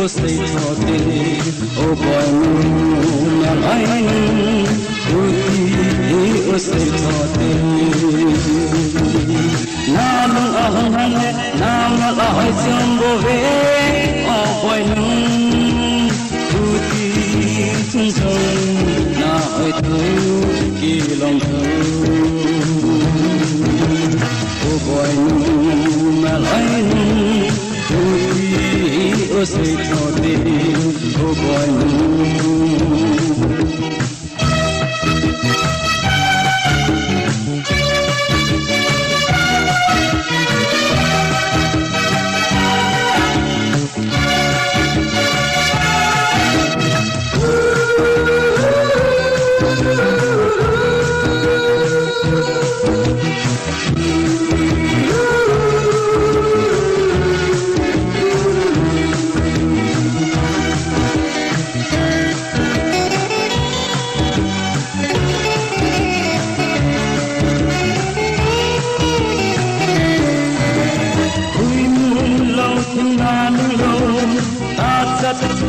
say thote o boy na ai o say thote na lung ahang hang na ma la hai sambo ve o boy chung chung na ai thu ki long thu o boy na lai o say thote o boy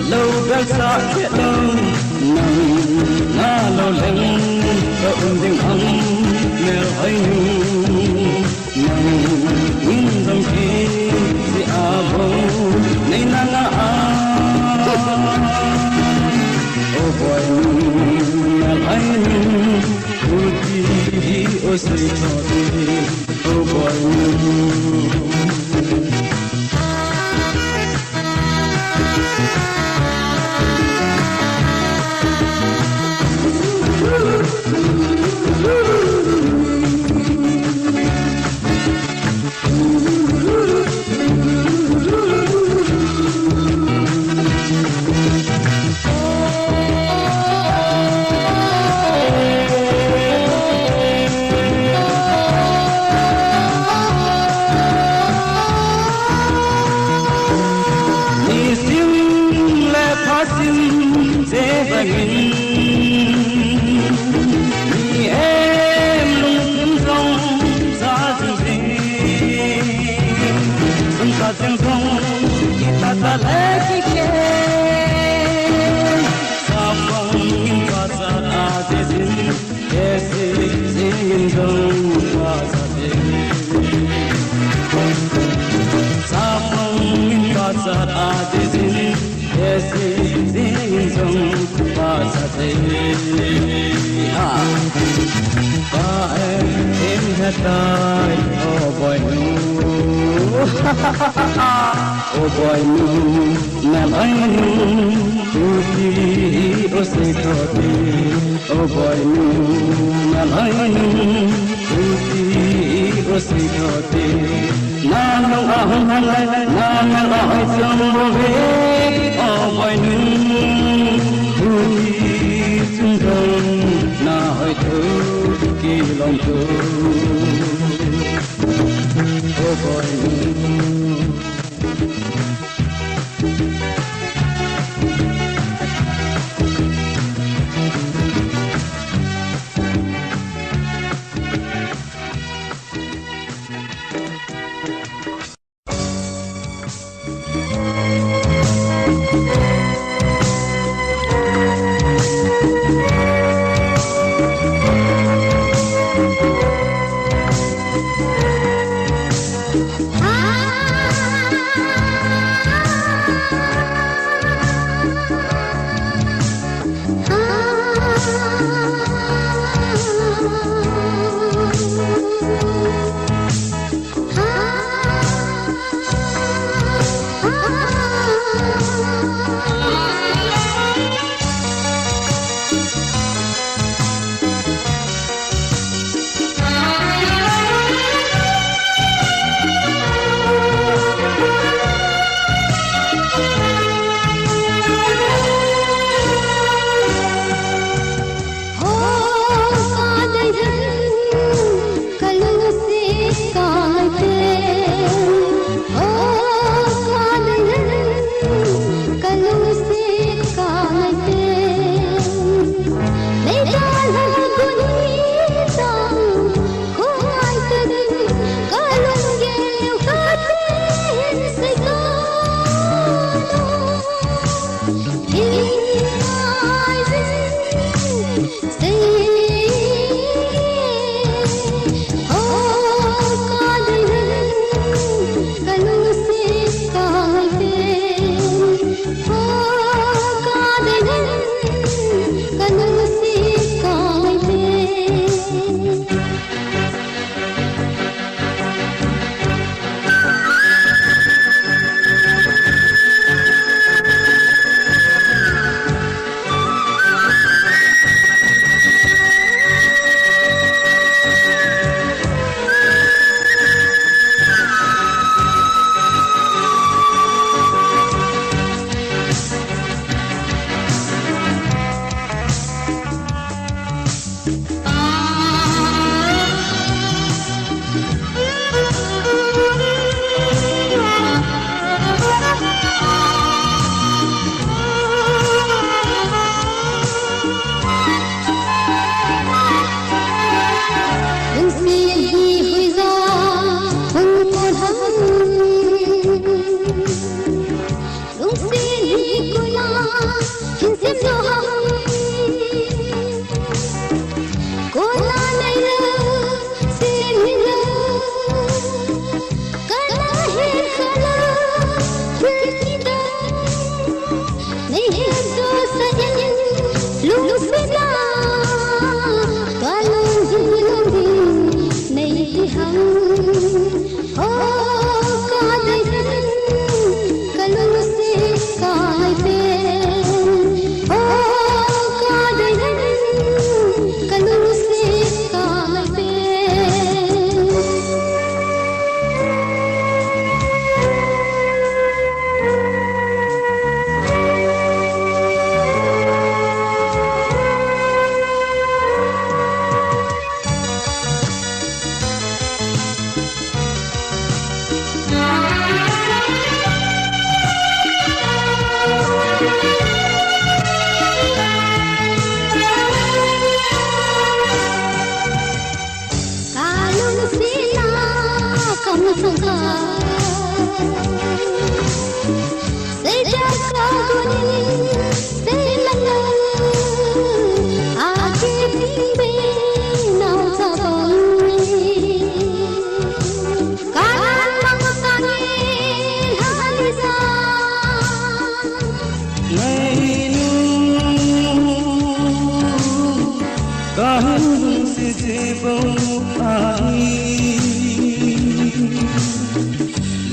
lâu gác xa chết lâu nằm ngã lâu lên và tình hăng mèo hay nằm nhìn dòng khi si bầu nay nắng ô boy mèo hay ô say thote ô boy oh boy na lai o say thote oh boy na lai o say thote na no ahang hang na la hai sambo ve oh boy chung chung na hai thu ki long thu oh boy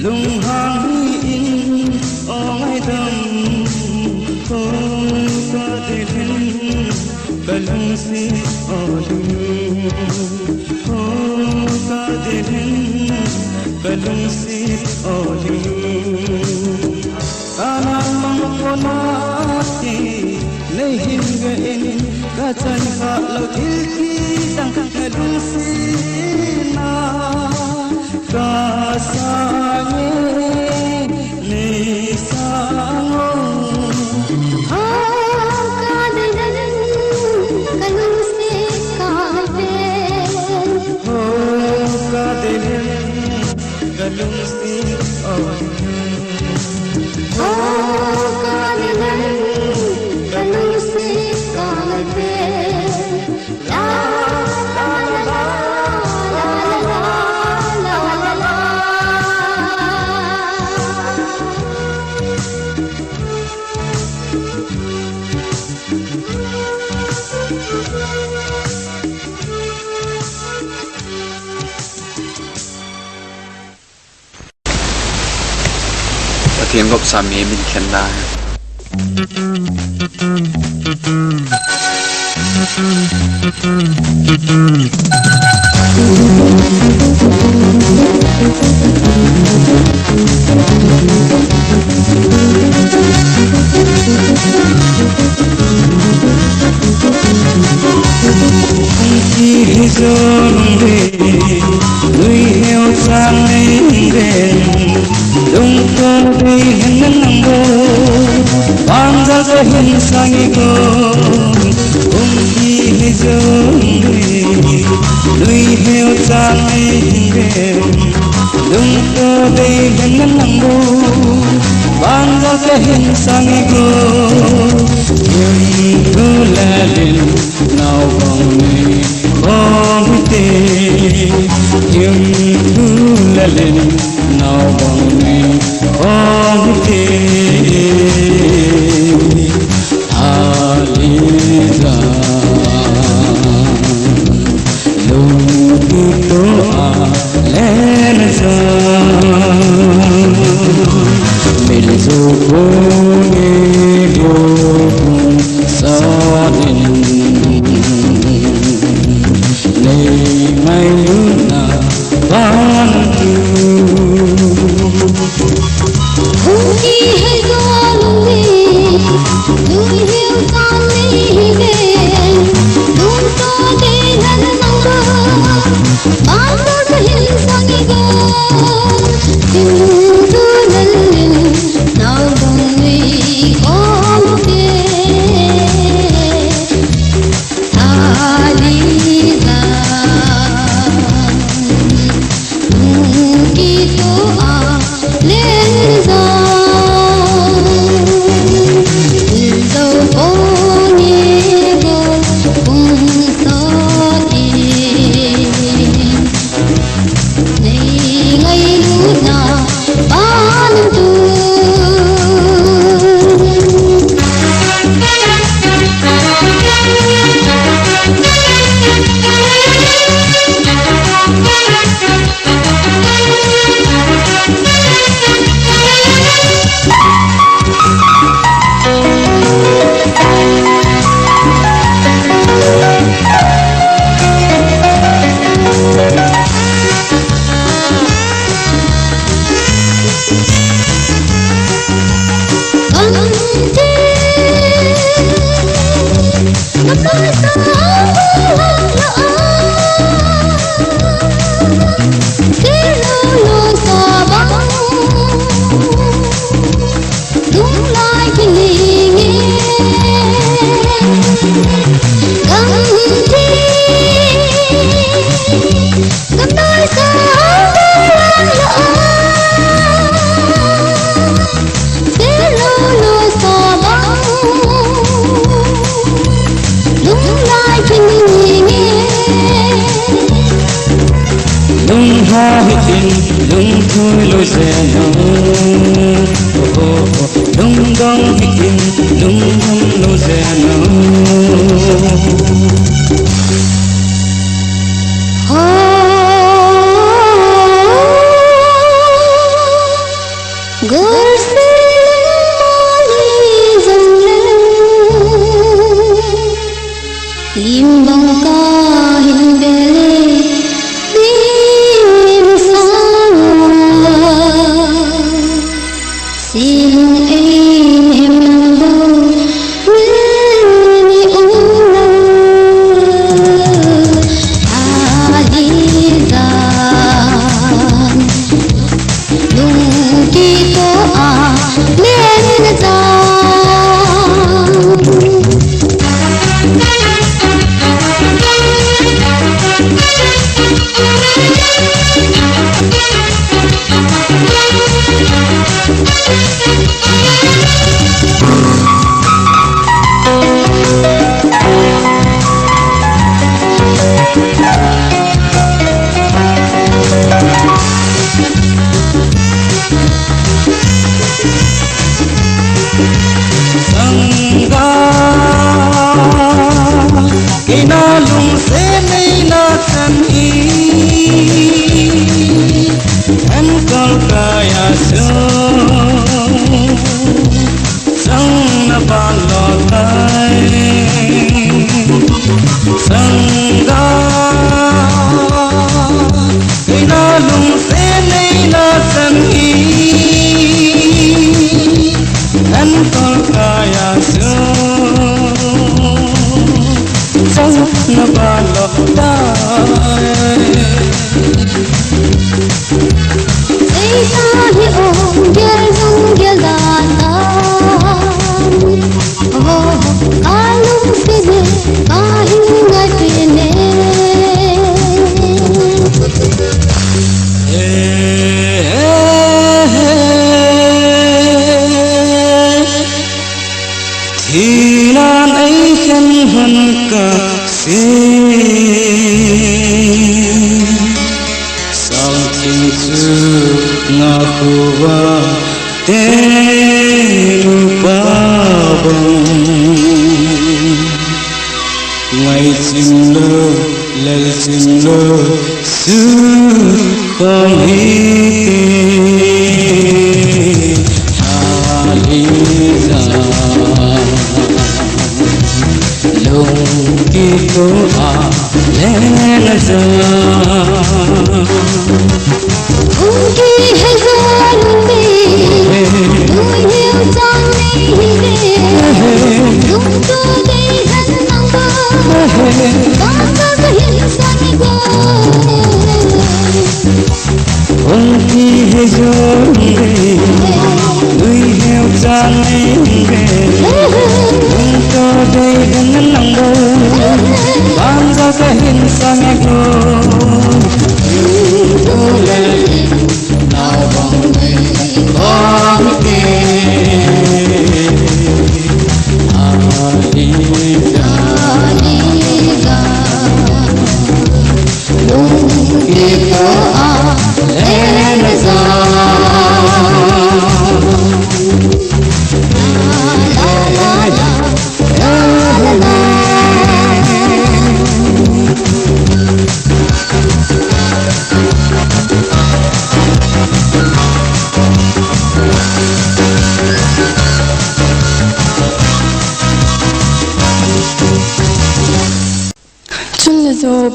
lung hang in ong dam ko ka dilin kalung si olum ko ka dilin kalung si olum anam ko na ti nahin ga in ka chan ka lo til ki tang kalung si na ka sa Thiên gốc xa mê mình khen đa Hãy hin sangi go umki hizoi lui heo changai hinge lung ko dei hangan nambo banga ka hin sangi go yum gulalin nau bang ni bong te yum gulalin nau bang ni bong te lung thui lối rẽ nông lung dong hikin lung dong lối rẽ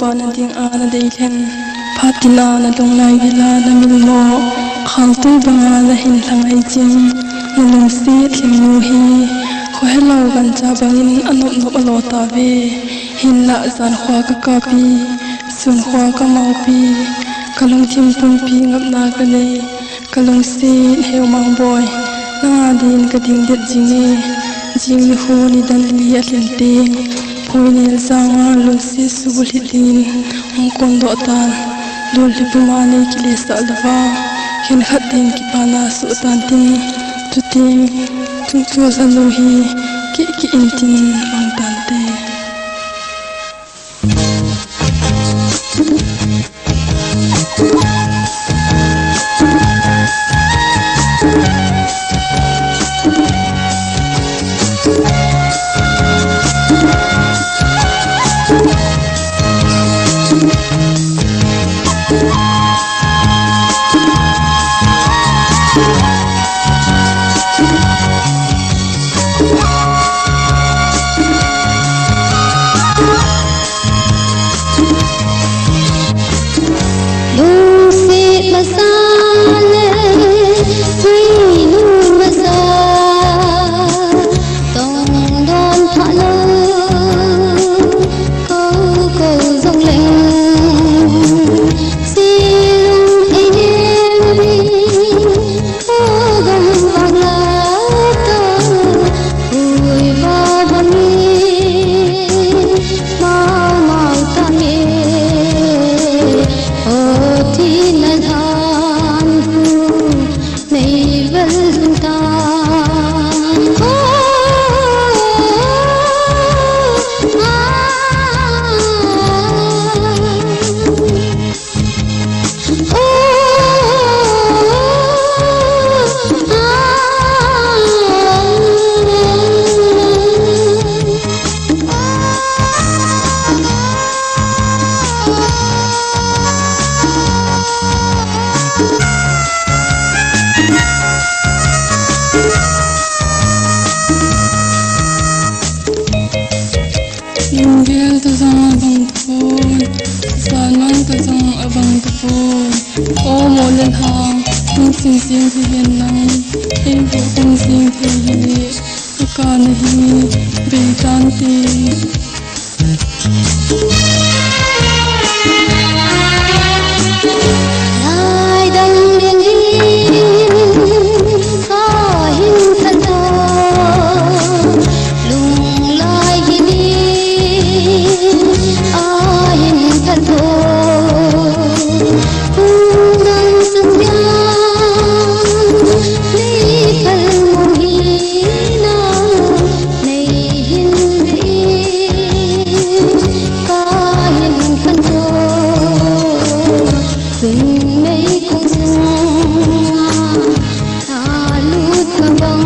Bana ding ana deilen Fatina na dong lai gila na milmo khaltu banga la hin thangai chin na lung si thimnu hi ko hello gan cha bangin anop nop alo ta ve hin la zan khwa ka kapi sun khwa ka mau pi kalung thim tum pi ngap na ka le kalung si heu mang boy na din ka ding det jinge jing hu ni dan li atlen te Poinel sanga lusi subulitin ang kondo tan duli pumani kilesa alva hin khatin ki pana su tantin tuting tungtu sanuhi ki intin ang tante Lung gel ta zang abang tupon Sanan ta zang abang tupon O mo len hang Nung sing sing thi hiền nang Em bộ kung sing thi hili Aka na hi Bing tan ti Lai đăng liên liên Có hình thân thơ Lung lai hình hình thân thơ Phung đăng sừng nhang Lý khẩn mong hi na Này hình vĩ Có hình thân thơ Từng mấy con sông ta lút mà băng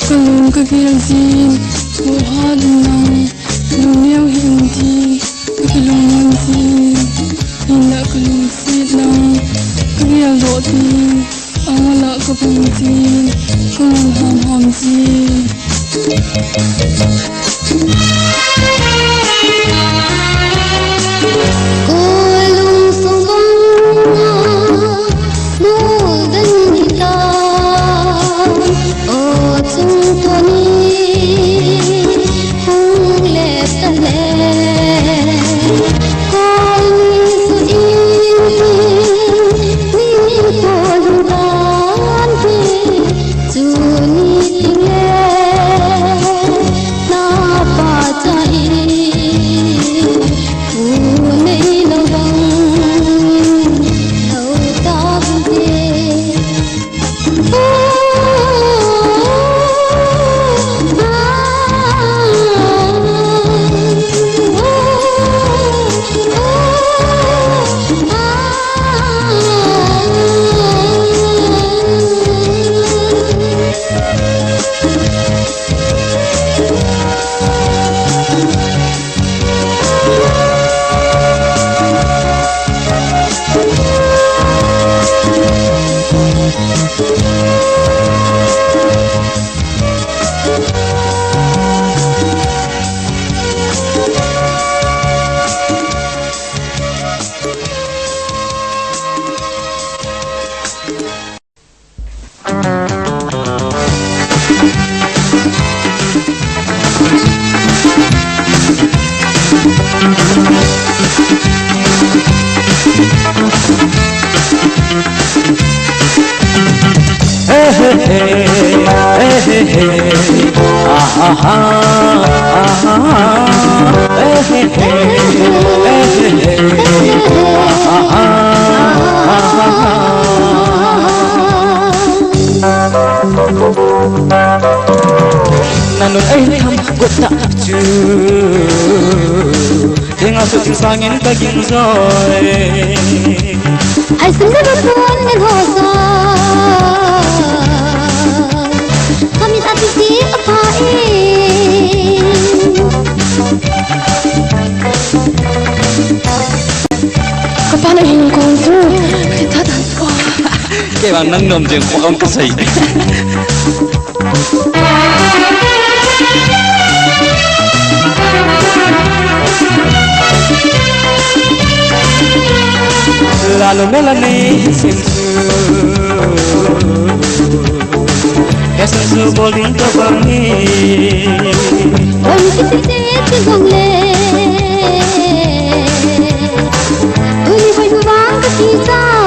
Kalung ka gil din Buha dunang Lumiyaw hindi Kakilungan din Hina kalung sit lang Kagil do din Ang wala ka pang din Kalung ham ham din Kulung sungkong Nudan hitam O chung tuani Hung lep ta lep Kong su in Ni ko lung tan pi Chu ni ting le Na pa cha Nanon ay thăm gột tạ chư Thế ngào sự sang đến baging rồi Ai xin ra buồn nên hồ sa Kami tak tisi apain Kapana hin kong tu Kita tan tua Cái bạn nâng nồm chừng của ông cái gì Lalu melani simsu Kesan su boling tebangi Ôi tít vòng lệ Ôi phải đu vang cái gì dài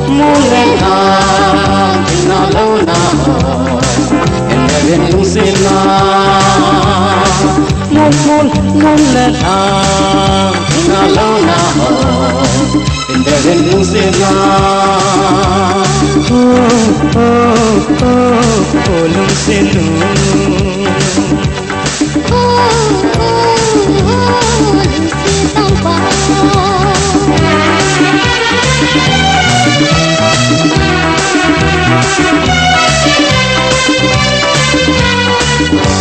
Muốn lên hàng thì nào lâu nào Em đã biết không xin nào Muốn lên hàng thì nào lâu nào Em đã biết không xin nào lung se nu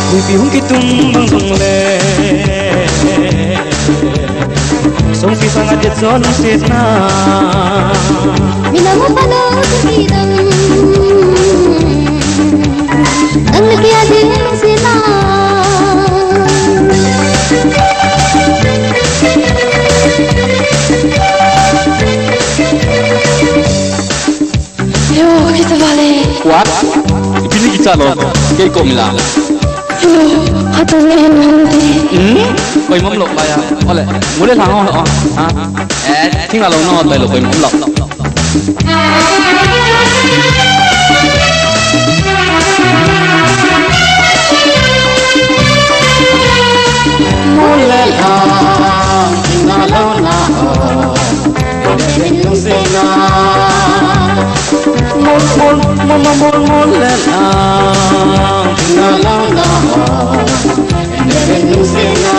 Hui biung ki tum bang bang le Song pi sang ajet son se na Mina mo palo sidang Ang nakiading sila Yo, kita balik. Kuat Ipini kita loh Kaya kau mila Yo, hatuloy nanti. Kau imam loh kaya Oleh Mulai lango loh Tinggal loh no Lai loh kau imam loh Mole la na lo na lung se na mole la na lo na lung se na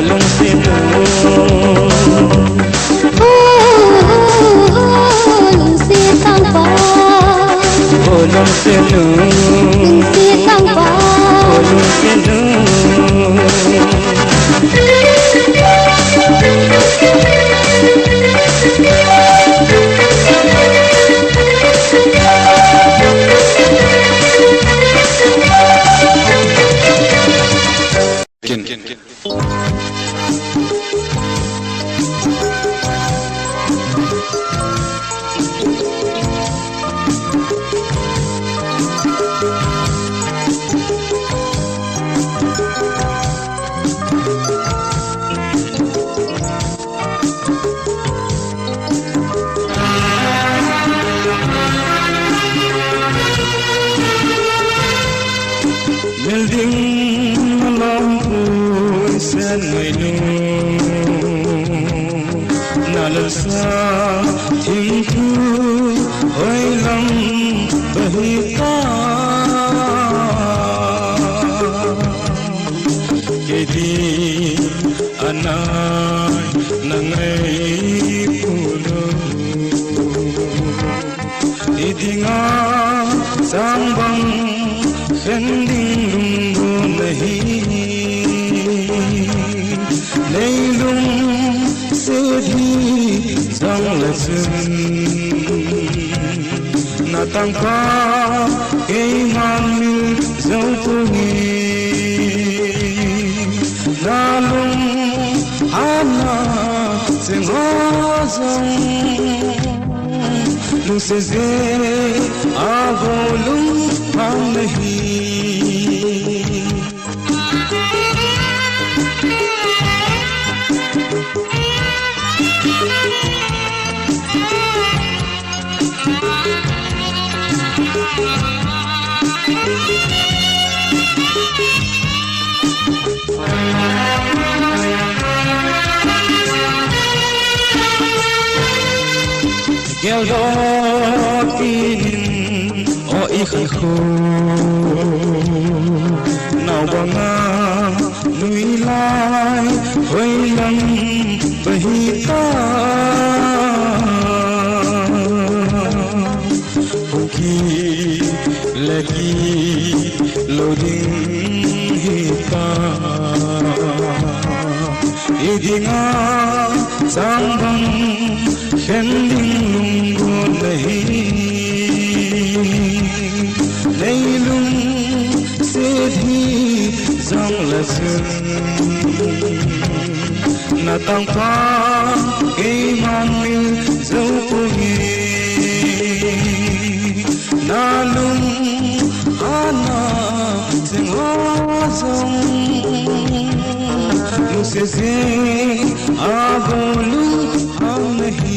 lung se nu Lung si sang pa lung se nu Lung si sang pa lung se nu Building lampu sen mainu nalalsa thinku hoilam bahita kedi anai nangai pulo idinga sambang Kending lunggu nahi Leilung sedhi sang lasun Natangka kei mamil zau pungi Nalung hana sengozong Lung seze agolung ham nahi Geldotin o ikhu Nau banga nui lai hoilam bahita Puki lagi loading hita Idinga sambang kending lunggu nahi Leilung sedhi zang lasun Natangka kei mamil zau pungi Nalung ana zengozong Nusese agolung ham nahi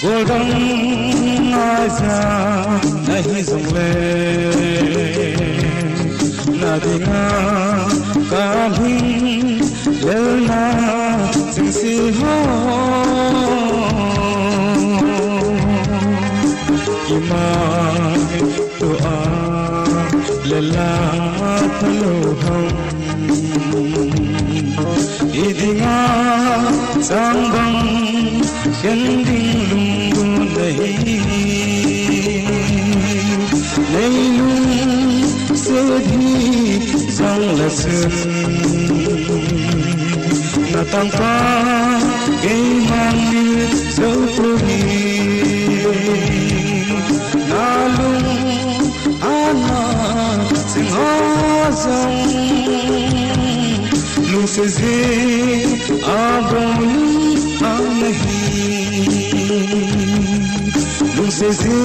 vô đông ai ra नहीं जुमले नदिया कभी लेना जिनसे हो ईमान तो आ लला थलो हम इदिया संगम शंदी लुंगु नहीं लूं से भी संलसन न तंका गईमानी जौपुरी नालू आना सिंहासन लू से जे आगोनी आ नहीं लू से जे